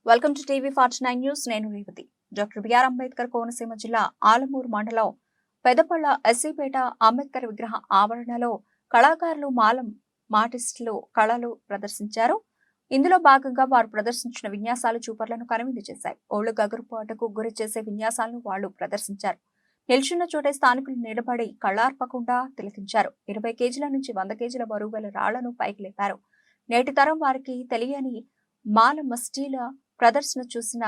Welcome to TV 49 news. నేను Revathi. Doctor BR Ambedkar Konaseema జిల్లా ఆలమూరు మండలం పెదపళ్ళ ఎస్సీపేట అంబేద్కర్ విగ్రహ ఆవరణలో కళాకారులు మాలం మాటిస్టులు కళలు ప్రదర్శించారు. ఇందులో భాగంగా వారు ప్రదర్శించిన విన్యాసాలు చూపర్లను కనువిందు చేశాయి. ఓళ్లు గగురుపాటుకు గురి చేసే విన్యాసాలను వాళ్లు ప్రదర్శించారు. నిల్చున్న చోటే స్థానికులు నిలబడి కళ్ళార్పకుండా తిలకించారు. 20 కేజీల నుంచి 100 కేజీల బరువు గల రాళ్లను పైకి లేపారు. నేటి తరం వారికి తెలియని మాల మస్టీల ప్రదర్శన చూసిన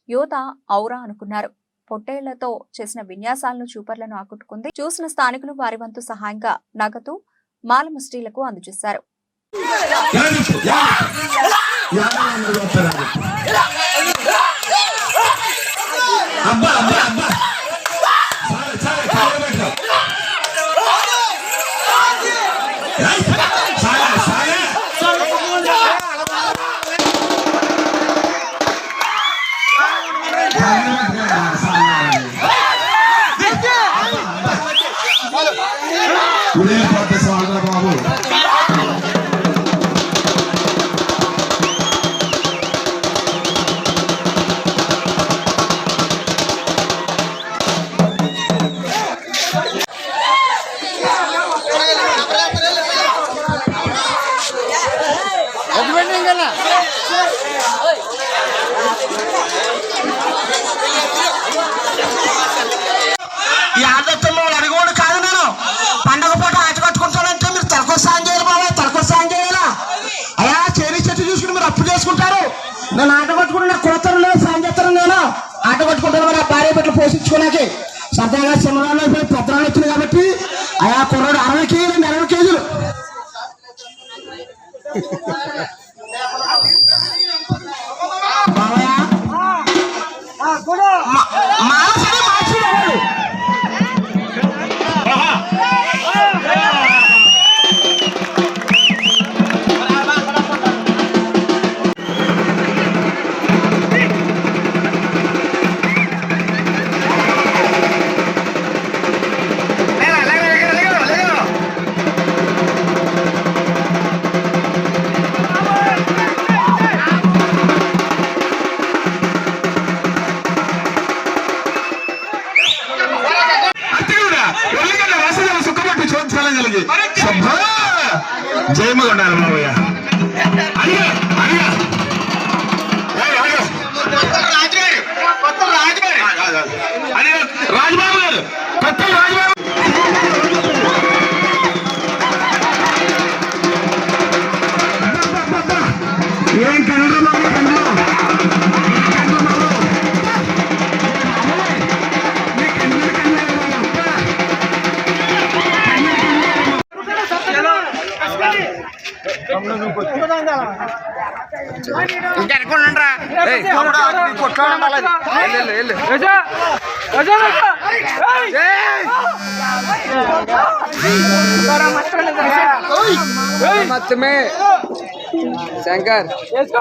యువత ఔరా అనుకున్నారు. పొట్టేళ్లతో చేసిన విన్యాసాలను చూపర్లను ఆకట్టుకుంది. చూసిన స్థానికులు వారి వంతు సహాయంగా నగదు మాల మస్టీలకు అందజేశారు. ఈ ఆదత్తంలో అడిగోడు కాదు. నేను పండగ పూట ఆట కట్టుకుంటానంటే మీరు తలకొ సాయం చేయాలి బాబా, తలకొ సాయం చేయాలా? అయా చేరి చెట్టు చూసుకుని మీరు అప్పు చేసుకుంటారు. నేను ఆట కట్టుకుంటే నాకు కోతలు లేదు, సాయం చేస్తాను. నేను ఆట కట్టుకుంటాను మరి ఆ భార్య బిడ్డలు పోషించుకోడానికి. సరదాగా చిన్నరాళ్ళు పెద్దరాళ్ళు వచ్చింది కాబట్టి అయా కుర్రాడు 60 కేజీలు 20 కేజీలు మానసని మార్చి జయమగా ఉండాలి మావయ్య. రాజబాబు గారు కొత్త రాజబాబు ఏం కన్నడ शंकर